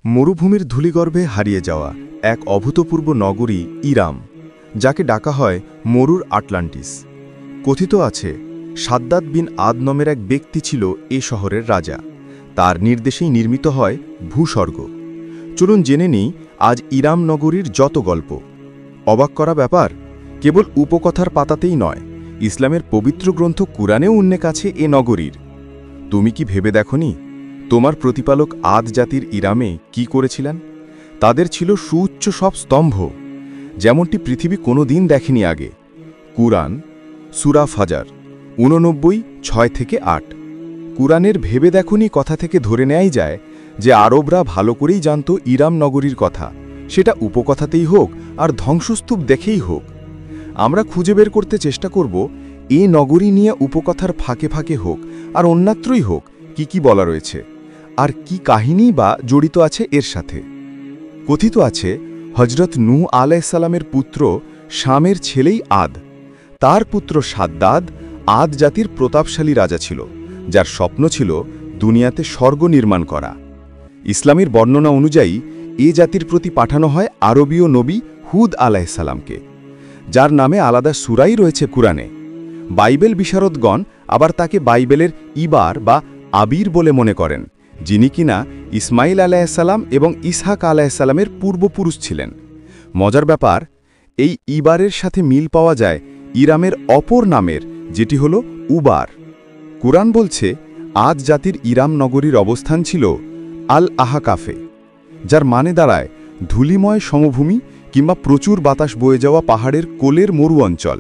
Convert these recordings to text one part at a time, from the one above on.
মরুভূমির ধূলিগর্ভে হারিয়ে যাওয়া এক অভূতপূর্ব নগরী ইরাম, যাকে ডাকা হয় মরুর আটলান্টিস। কথিত আছে সাদ্দাদ বিন আদ নামের এক ব্যক্তি ছিল এ শহরের রাজা। তার নির্দেশেই নির্মিত হয় ভূস্বর্গ। চলুন জেনে নিই আজ ইরাম নগরীর যত গল্প। অবাক করা ব্যাপার, কেবল উপকথার পাতাতেই নয়, ইসলামের পবিত্র গ্রন্থ কুরআনেও উল্লেখ আছে এ নগরীর। তুমি কি ভেবে দেখনি তোমার প্রতিপালক আদ জাতির ইরামে কি করেছিলেন? তাদের ছিল সুউচ্চ সব স্তম্ভ, যেমনটি পৃথিবী কোনো দিন দেখেনি আগে। কুরআন সূরা ফাজার 89:6-8। কুরআনের ভেবে দেখনি কথা থেকে ধরে নেয়াই যায় যে আরবরা ভালো করেই জানত ইরাম নগরীর কথা, সেটা উপকথাতেই হোক আর ধ্বংসস্তূপ দেখেই হোক। আমরা খুঁজে বের করতে চেষ্টা করব এ নগরী নিয়ে উপকথার ফাঁকে ফাঁকে হোক আর অন্যত্রই হোক কি বলা রয়েছে, আর কি কাহিনী বা জড়িত আছে এর সাথে। কথিত আছে হজরত নূহ আলাইহিস সালামের পুত্র শামের ছেলেই আদ। তার পুত্র সাদ্দাদ আদ জাতির প্রতাপশালী রাজা ছিল, যার স্বপ্ন ছিল দুনিয়াতে স্বর্গ নির্মাণ করা। ইসলামের বর্ণনা অনুযায়ী এ জাতির প্রতি পাঠানো হয় আরবীয় নবী হুদ আলাইহিস সালামকে, যার নামে আলাদা সূরাই রয়েছে কুরআনে। বাইবেল বিশারদগণ আবার তাকে বাইবেলের ইবার বা আবির বলে মনে করেন, যিনি কিনা ইসমাইল আলাইহিসসালাম এবং ইসহাক আলাইহিসসালামের পূর্বপুরুষ ছিলেন। মজার ব্যাপার, এই ইবারের সাথে মিল পাওয়া যায় ইরামের অপর নামের, যেটি হল উবার। কুরআন বলছে আদ জাতির ইরাম নগরীর অবস্থান ছিল আল আহাকাফে, যার মানে দাঁড়ায় ধূলিময় সমভূমি কিংবা প্রচুর বাতাস বয়ে যাওয়া পাহাড়ের কোলের মরু অঞ্চল।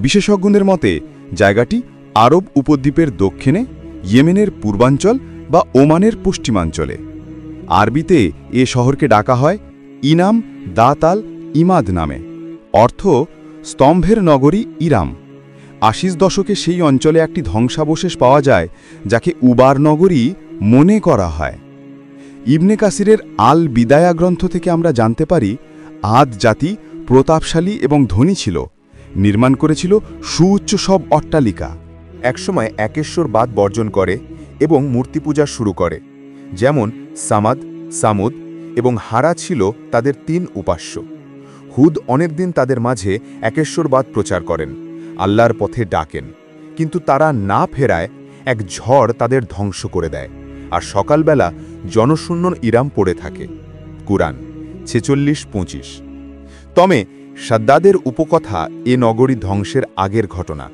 বিশেষজ্ঞদের মতে জায়গাটি আরব উপদ্বীপের দক্ষিণে, ইয়েমেনের পূর্বাঞ্চল বা ওমানের পশ্চিমাঞ্চলে। আরবিতে এ শহরকে ডাকা হয় ইনাম দাত আল ইমাদ নামে, অর্থ স্তম্ভের নগরী ইরাম। ৮০ দশকে সেই অঞ্চলে একটি ধ্বংসাবশেষ পাওয়া যায়, যাকে উবার নগরী মনে করা হয়। ইবনে কাসিরের আল বিদায়া গ্রন্থ থেকে আমরা জানতে পারি আদ জাতি প্রতাপশালী এবং ধনী ছিল, নির্মাণ করেছিল সুউচ্চ সব অট্টালিকা। একসময় একেশ্বরবাদ বর্জন করে এবং মূর্তি পূজা শুরু করে, যেমন সামাদ, সামুদ এবং হারা ছিল তাদের ৩ উপাস্য। হুদ অনেকদিন তাদের মাঝে একেশ্বরবাদ প্রচার করেন, আল্লাহর পথে ডাকেন, কিন্তু তারা না ফেরায় এক ঝড় তাদের ধ্বংস করে দেয়, আর সকালবেলা জনশূন্য ইরাম পড়ে থাকে। কুরআন ৪৬-২৫। তবে সাদ্দাদের উপকথা এ নগরী ধ্বংসের আগের ঘটনা।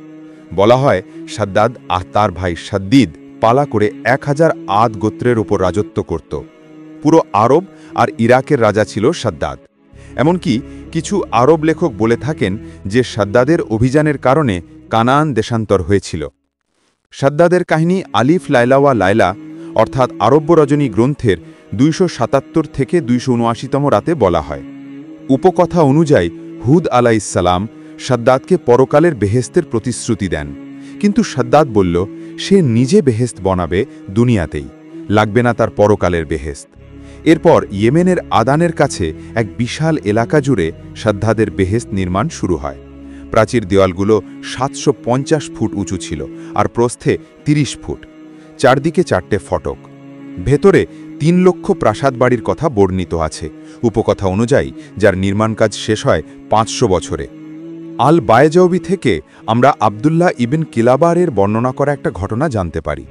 বলা হয় সাদ্দাদ তার ভাই সাদ্দিদ পালা করে ১০০০ আদ গোত্রের উপর রাজত্ব করত। পুরো আরব আর ইরাকের রাজা ছিল সাদ্দাদ। এমনকি কিছু আরব লেখক বলে থাকেন যে সাদ্দাদের অভিযানের কারণে কানান দেশান্তর হয়েছিল। সাদ্দাদের কাহিনী আলিফ লাইলা ওয়া লাইলা অর্থাৎ আরব্য রজনী গ্রন্থের ২৭৭ থেকে ২৭৯তম রাতে বলা হয়। উপকথা অনুযায়ী হুদ আলাইহিসসালাম সাদ্দাদকে পরকালের বেহেস্তের প্রতিশ্রুতি দেন, কিন্তু সাদ্দাদ বলল সে নিজে বেহেস্ত বানাবে দুনিয়াতেই, লাগবে না তার পরকালের বেহেস্ত। এরপর ইয়েমেনের আদানের কাছে এক বিশাল এলাকা জুড়ে সাদ্দাদের বেহেস্ত নির্মাণ শুরু হয়। প্রাচীর দেওয়ালগুলো ৭৫০ ফুট উঁচু ছিল আর প্রস্থে ৩০ ফুট, চারদিকে ৪টে ফটক। ভেতরে ৩ লক্ষ প্রাসাদ বাড়ির কথা বর্ণিত আছে উপকথা অনুযায়ী, যার নির্মাণ কাজ শেষ হয় ৫০০ বছরে। আল বায়জাউবি থেকে আমরা আবদুল্লাহ ইবিন কিলাবারের বর্ণনা করা একটা ঘটনা জানতে পারি।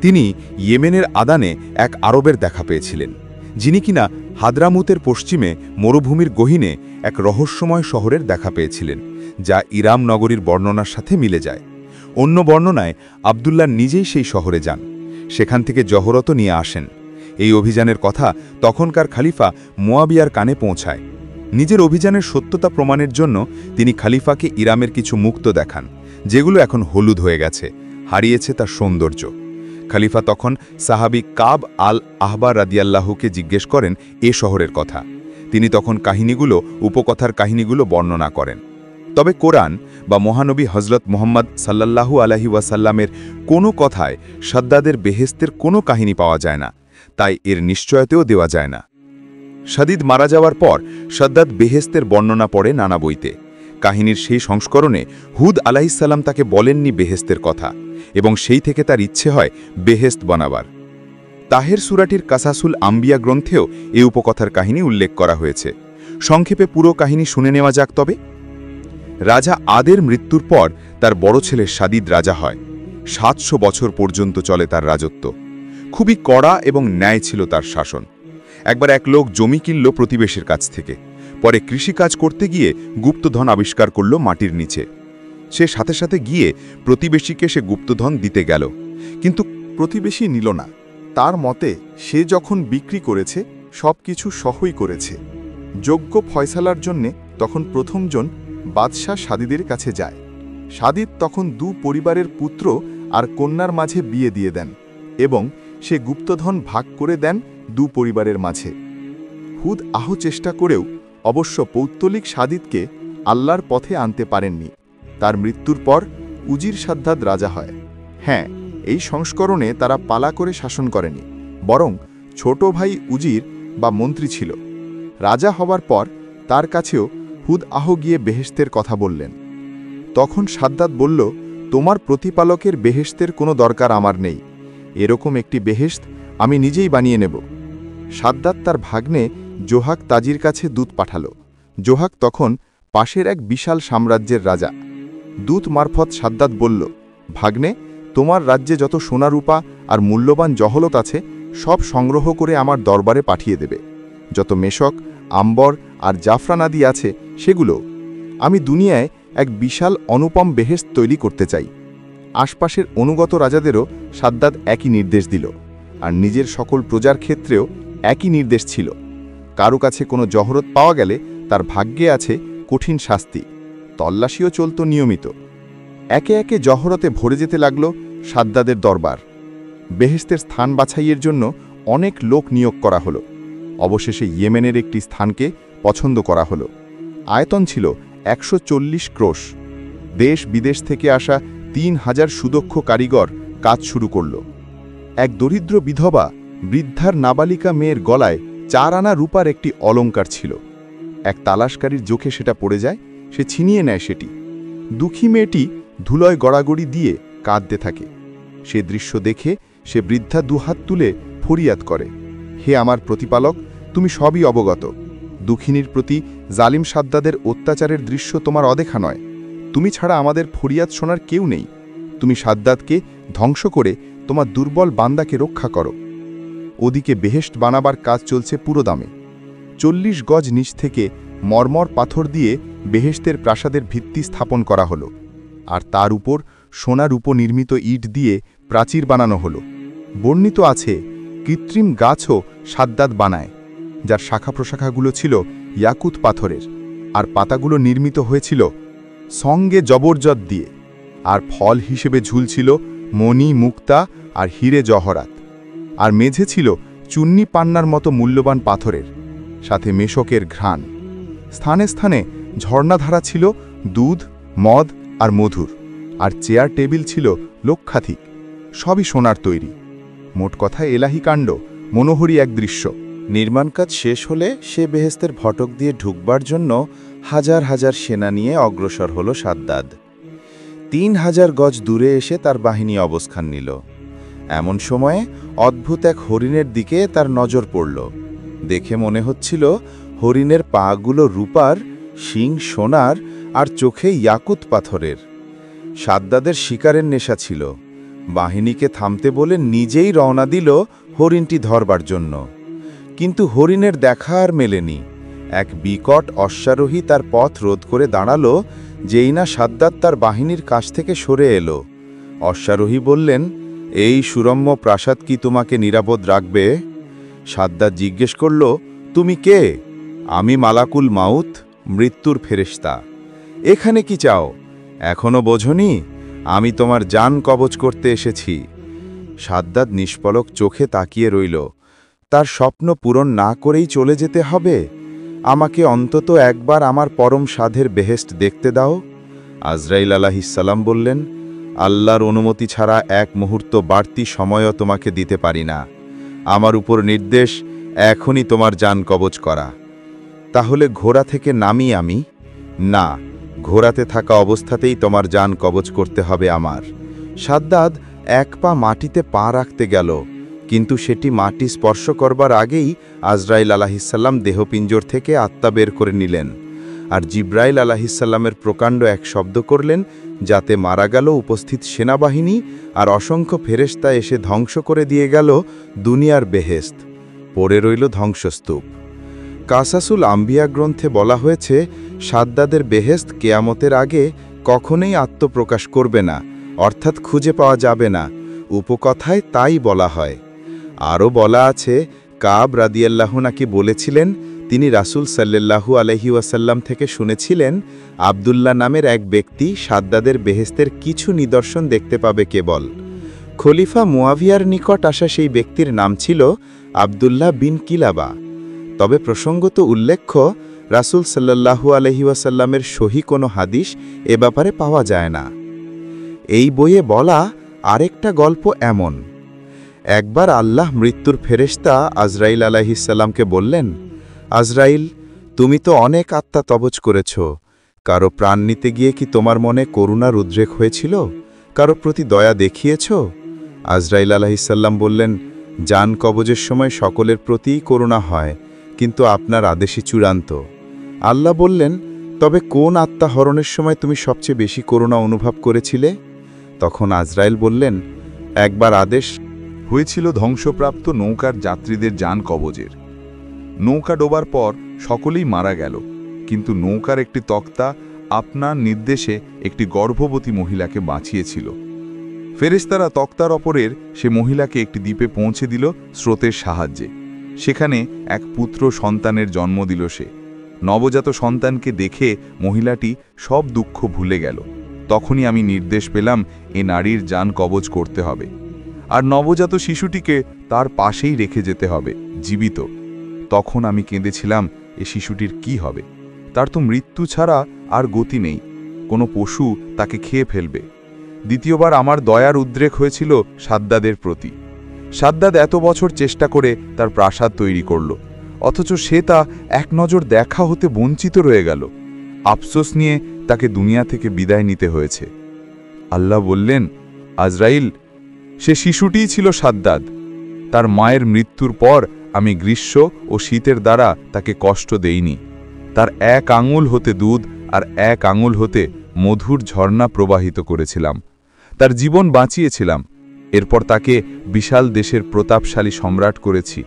তিনি ইয়েমেনের আদানে এক আরবের দেখা পেয়েছিলেন, যিনি কিনা হাদরামুতের পশ্চিমে মরুভূমির গহীনে এক রহস্যময় শহরের দেখা পেয়েছিলেন, যা ইরাম নগরীর বর্ণনার সাথে মিলে যায়। অন্য বর্ণনায় আবদুল্লাহ নিজেই সেই শহরে যান, সেখান থেকে জহরত নিয়ে আসেন। এই অভিযানের কথা তখনকার খালিফা মুয়াবিয়ার কানে পৌঁছায়। নিজের অভিযানের সত্যতা প্রমাণের জন্য তিনি খালিফাকে ইরামের কিছু মুক্ত দেখান, যেগুলো এখন হলুদ হয়ে গেছে, হারিয়েছে তার সৌন্দর্য। খালিফা তখন সাহাবী কাব আল আহবার রাদিয়াল্লাহুকে জিজ্ঞেস করেন এ শহরের কথা। তিনি তখন উপকথার কাহিনীগুলো বর্ণনা করেন। তবে কোরআন বা মহানবী হজরত মুহাম্মদ সাল্লাল্লাহু আলাইহি ওয়াসাল্লামের কোনো কথায় সাদ্দাদের বেহেস্তের কোনো কাহিনী পাওয়া যায় না, তাই এর নিশ্চয়তাও দেওয়া যায় না। সাদ্দিদ মারা যাওয়ার পর সাদ্দাদ বেহেস্তের বর্ণনা পড়ে নানা বইতে। কাহিনীর সেই সংস্করণে হুদ আলাইহিসসালাম তাকে বলেননি বেহেস্তের কথা, এবং সেই থেকে তার ইচ্ছে হয় বেহেস্ত বানাবার। তাহের সূরাটির কাসাসুল আম্বিয়া গ্রন্থেও এ উপকথার কাহিনী উল্লেখ করা হয়েছে। সংক্ষেপে পুরো কাহিনী শুনে নেওয়া যাক তবে। রাজা আদের মৃত্যুর পর তার বড় ছেলে সাদিদ রাজা হয়। 700 বছর পর্যন্ত চলে তার রাজত্ব। খুবই কড়া এবং ন্যায় ছিল তার শাসন। একবার এক লোক জমি কিনল প্রতিবেশীর কাছ থেকে। পরে কৃষিকাজ করতে গিয়ে গুপ্তধন আবিষ্কার করল মাটির নিচে। সে সাথে সাথে গিয়ে প্রতিবেশীকে সে গুপ্তধন দিতে গেল, কিন্তু প্রতিবেশী নিল না। তার মতে সে যখন বিক্রি করেছে সবকিছু সহই করেছে। যোগ্য ফয়সালার জন্যে তখন প্রথমজন বাদশাহ সাদিদের কাছে যায়। সাদিদ তখন 2 পরিবারের পুত্র আর কন্যার মাঝে বিয়ে দিয়ে দেন এবং সে গুপ্তধন ভাগ করে দেন 2 পরিবারের মাঝে। হুদ চেষ্টা করেও অবশ্য পৌত্তলিক সাদিদকে আল্লাহর পথে আনতে পারেননি। তার মৃত্যুর পর উজির সাদ্দাদ রাজা হয়। হ্যাঁ, এই সংস্করণে তারা পালা করে শাসন করেনি, বরং ছোট ভাই উজির বা মন্ত্রী ছিল। রাজা হবার পর তার কাছেও হুদ গিয়ে বেহেশতের কথা বললেন। তখন সাদ্দাদ বলল, তোমার প্রতিপালকের বেহেশতের কোনো দরকার আমার নেই। এরকম একটি বেহেশত আমি নিজেই বানিয়ে নেব। সাদ্দাদ তার ভাগ্নে জোহাক তাজির কাছে দূত পাঠালো। জোহাক তখন পাশের এক বিশাল সাম্রাজ্যের রাজা। দূত মারফত সাদ্দাদ বলল, ভাগ্নে, তোমার রাজ্যে যত সোনারূপা আর মূল্যবান জহলত আছে সব সংগ্রহ করে আমার দরবারে পাঠিয়ে দেবে। যত মেশক, আম্বর আর জাফরানাদি আছে সেগুলো। আমি দুনিয়ায় এক বিশাল অনুপম বেহেশত তৈরি করতে চাই। আশপাশের অনুগত রাজাদেরও সাদ্দাদ একই নির্দেশ দিল, আর নিজের সকল প্রজার ক্ষেত্রেও একই নির্দেশ ছিল। কারো কাছে কোনো জহরত পাওয়া গেলে তার ভাগ্যে আছে কঠিন শাস্তি। তল্লাশিও চলত নিয়মিত। একে একে জহরতে ভরে যেতে লাগল সাদ্দাদের দরবার। বেহেশতের স্থান বাছাইয়ের জন্য অনেক লোক নিয়োগ করা হলো। অবশেষে ইয়েমেনের একটি স্থানকে পছন্দ করা হলো। আয়তন ছিল 140 ক্রোশ। দেশ বিদেশ থেকে আসা 3000 সুদক্ষ কারিগর কাজ শুরু করল। এক দরিদ্র বিধবা বৃদ্ধার নাবালিকা মেয়ের গলায় 4 আনা রূপার একটি অলংকার ছিল। এক তালাশকারীর চোখে সেটা পড়ে যায়। সে ছিনিয়ে নেয় সেটি। দুঃখী মেয়েটি ধুলোয় গড়াগড়ি দিয়ে কাঁদতে থাকে। সে দৃশ্য দেখে সে বৃদ্ধা 2 হাত তুলে ফরিয়াদ করে, হে আমার প্রতিপালক, তুমি সবই অবগত। দুঃখিনীর প্রতি জালিম সাদ্দাদের অত্যাচারের দৃশ্য তোমার অদেখা নয়। তুমি ছাড়া আমাদের ফরিয়াদ শোনার কেউ নেই। তুমি সাদ্দাদকে ধ্বংস করে তোমার দুর্বল বান্দাকে রক্ষা করো। ওদিকে বেহেশত বানাবার কাজ চলছে পুরো দামে। 40 গজ নিচ থেকে মরমর পাথর দিয়ে বেহেশতের প্রাসাদের ভিত্তি স্থাপন করা হলো, আর তার উপর সোনার উপনির্মিত ইট দিয়ে প্রাচীর বানানো হলো। বর্ণিত আছে কৃত্রিম গাছও সাদ্দাদ বানায়, যার শাখা প্রশাখাগুলো ছিল ইয়াকুত পাথরের, আর পাতাগুলো নির্মিত হয়েছিল সঙ্গে জবরজত দিয়ে, আর ফল হিসেবে ঝুলছিল মণি, মুক্তা আর হিরে জহরাত, আর মেঝে ছিল চুন্নি পান্নার মতো মূল্যবান পাথরের, সাথে মেশকের ঘ্রাণ। স্থানে স্থানে ঝর্ণাধারা ছিল দুধ, মদ আর মধুর, আর চেয়ার টেবিল ছিল লক্ষাধিক। সবই সোনার তৈরি। মোট কথা এলাহি কাণ্ড, মনোহরী এক দৃশ্য। নির্মাণ কাজ শেষ হলে সে বেহেশতের ফটক দিয়ে ঢুকবার জন্য হাজার হাজার সেনা নিয়ে অগ্রসর হল সাদ্দাদ। 3000 গজ দূরে এসে তার বাহিনী অবস্থান নিল। এমন সময়ে অদ্ভুত এক হরিণের দিকে তার নজর পড়ল। দেখে মনে হচ্ছিল হরিণের পাগুলো রূপার, শিং সোনার আর চোখে ইয়াকুত পাথরের। সাদ্দাদের শিকারের নেশা ছিল। বাহিনীকে থামতে বলে নিজেই রওনা দিল হরিণটি ধরবার জন্য। কিন্তু হরিণের দেখা আর মেলেনি। এক বিকট অশ্বারোহী তার পথ রোধ করে দাঁড়ালো, যেই না সাদ্দাদ তার বাহিনীর কাছ থেকে সরে এলো। অশ্বারোহী বললেন, এই সুরম্য প্রাসাদ কি তোমাকে নিরাপদ রাখবে? সাদ্দাদ জিজ্ঞেস করল, তুমি কে? আমি মালাকুল মাউত, মৃত্যুর ফেরেশতা। এখানে কি চাও? এখনো বোঝনি? আমি তোমার জান কবজ করতে এসেছি। সাদ্দাদ নিষ্পলক চোখে তাকিয়ে রইল। তার স্বপ্ন পূরণ না করেই চলে যেতে হবে? আমাকে অন্তত একবার আমার পরম সাধের বেহেশত দেখতে দাও। আজরাইল আলাইহিসসালাম বললেন, আল্লাহর অনুমতি ছাড়া এক মুহূর্ত বাড়তি সময়ও তোমাকে দিতে পারি না। আমার উপর নির্দেশ, এখনই তোমার জান কবজ করা। তাহলে ঘোড়া থেকে নামি আমি? না, ঘোড়াতে থাকা অবস্থাতেই তোমার জান কবজ করতে হবে আমার। সাদ্দাদ এক পা মাটিতে পা রাখতে গেল, কিন্তু সেটি মাটি স্পর্শ করবার আগেই আজরাইল আলাহিসাল্লাম দেহপিঞ্জর থেকে আত্মা বের করে নিলেন, আর জিব্রাইল আলাহিসাল্লামের প্রকাণ্ড এক শব্দ করলেন, যাতে মারা গেল উপস্থিত সেনাবাহিনী আর অসংখ্য ফেরেশতা এসে ধ্বংস করে দিয়ে গেল দুনিয়ার বেহেস্ত। পড়ে রইল ধ্বংসস্তূপ। কাসাসুল আম্বিয়া গ্রন্থে বলা হয়েছে, সাদ্দাদের বেহেস্ত কেয়ামতের আগে কখনোই আত্মপ্রকাশ করবে না, অর্থাৎ খুঁজে পাওয়া যাবে না। উপকথায় তাই বলা হয়। আরও বলা আছে, কাব রাদিয়াল্লাহু নাকি বলেছিলেন, তিনি রাসূল সাল্লাল্লাহু আলাইহি ওয়াসাল্লাম থেকে শুনেছিলেন, আবদুল্লাহ নামের এক ব্যক্তি সাদ্দাদের বেহেস্তের কিছু নিদর্শন দেখতে পাবে কেবল। খলিফা মুয়াবিয়ার নিকট আসা সেই ব্যক্তির নাম ছিল আবদুল্লাহ বিন কিলাবা। তবে প্রসঙ্গত উল্লেখ্য, রাসূল সাল্লাল্লাহু আলাইহি ওয়াসাল্লামের সহি কোনো হাদিস এ ব্যাপারে পাওয়া যায় না। এই বইয়ে বলা আরেকটা গল্প এমন। একবার আল্লাহ মৃত্যুর ফেরেশতা আজরাইল আলাইহিসসালামকে বললেন, আজরাইল, তুমি তো অনেক আত্মা তবজ করেছ, কারো প্রাণ নিতে গিয়ে কি তোমার মনে করুণার উদ্রেক হয়েছিল? কারো প্রতি দয়া দেখিয়েছ? আজরাইল আলাইহিসসালাম বললেন, জান কবজের সময় সকলের প্রতিই করুণা হয়, কিন্তু আপনার আদেশই চূড়ান্ত। আল্লাহ বললেন, তবে কোন আত্মা হরণের সময় তুমি সবচেয়ে বেশি করুণা অনুভব করেছিলে? তখন আজরাইল বললেন, একবার আদেশ হয়েছিল ধ্বংসপ্রাপ্ত নৌকার যাত্রীদের জান কবজের। নৌকা ডোবার পর সকলেই মারা গেল, কিন্তু নৌকার একটি তক্তা আপনার নির্দেশে একটি গর্ভবতী মহিলাকে বাঁচিয়েছিল। ফেরেশতারা তক্তার অপরের সে মহিলাকে একটি দ্বীপে পৌঁছে দিল স্রোতের সাহায্যে। সেখানে এক পুত্র সন্তানের জন্ম দিল সে। নবজাত সন্তানকে দেখে মহিলাটি সব দুঃখ ভুলে গেল। তখনই আমি নির্দেশ পেলাম, এ নারীর জান কবজ করতে হবে, আর নবজাত শিশুটিকে তার পাশেই রেখে যেতে হবে জীবিত। তখন আমি কেঁদেছিলাম, এ শিশুটির কি হবে? তার তো মৃত্যু ছাড়া আর গতি নেই, কোনো পশু তাকে খেয়ে ফেলবে। দ্বিতীয়বার আমার দয়ার উদ্রেক হয়েছিল সাদ্দাদের প্রতি। সাদ্দাদ এত বছর চেষ্টা করে তার প্রাসাদ তৈরি করল, অথচ সে তা এক নজর দেখা হতে বঞ্চিত রয়ে গেল। আফসোস নিয়ে তাকে দুনিয়া থেকে বিদায় নিতে হয়েছে। আল্লাহ বললেন, আজরাইল, সে শিশুটিই ছিল সাদ্দাদ। তার মায়ের মৃত্যুর পর আমি গ্রীষ্ম ও শীতের দ্বারা তাকে কষ্ট দেইনি। তার এক আঙুল হতে দুধ আর এক আঙুল হতে মধুর ঝর্ণা প্রবাহিত করেছিলাম। তার জীবন বাঁচিয়েছিলাম। এরপর তাকে বিশাল দেশের প্রতাপশালী সম্রাট করেছি,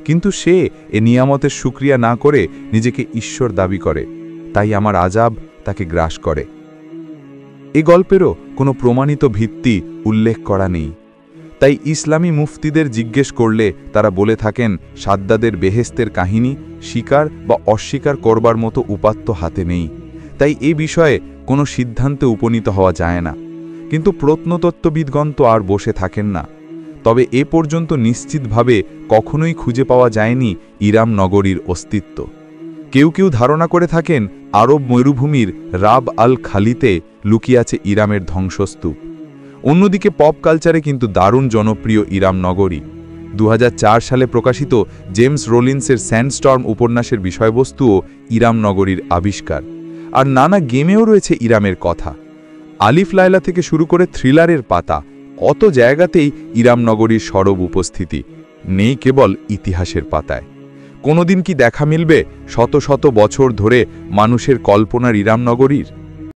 কিন্তু সে এ নিয়ামতের শুকরিয়া না করে নিজেকে ঈশ্বর দাবি করে, তাই আমার আযাব তাকে গ্রাস করে। এ গল্পেরও কোনো প্রমাণিত ভিত্তি উল্লেখ করা নেই। তাই ইসলামী মুফতিদের জিজ্ঞেস করলে তারা বলে থাকেন, সাদ্দাদের বেহেস্তের কাহিনী স্বীকার বা অস্বীকার করবার মতো উপাত্ত হাতে নেই। তাই এ বিষয়ে কোনো সিদ্ধান্তে উপনীত হওয়া যায় না। কিন্তু প্রত্নতত্ত্ববিদগণ তো আর বসে থাকেন না। তবে এ পর্যন্ত নিশ্চিতভাবে কখনোই খুঁজে পাওয়া যায়নি ইরাম নগরীর অস্তিত্ব। কেউ কেউ ধারণা করে থাকেন আরব মরুভূমির রাব আল খালিতে লুকিয়ে আছে ইরামের ধ্বংসস্তূপ। অন্যদিকে পপ কালচারে কিন্তু দারুণ জনপ্রিয় ইরাম নগরী। 2004 সালে প্রকাশিত জেমস রোলিন্সের স্যান্ডস্টর্ম উপন্যাসের বিষয়বস্তুও ইরাম নগরীর আবিষ্কার। আর নানা গেমেও রয়েছে ইরামের কথা। আলিফ লায়লা থেকে শুরু করে থ্রিলারের পাতা, অত জায়গাতেই ইরাম নগরীর সরব উপস্থিতি, নেই কেবল ইতিহাসের পাতায়। কোনোদিন কি দেখা মিলবে শত শত বছর ধরে মানুষের কল্পনার ইরাম নগরীর?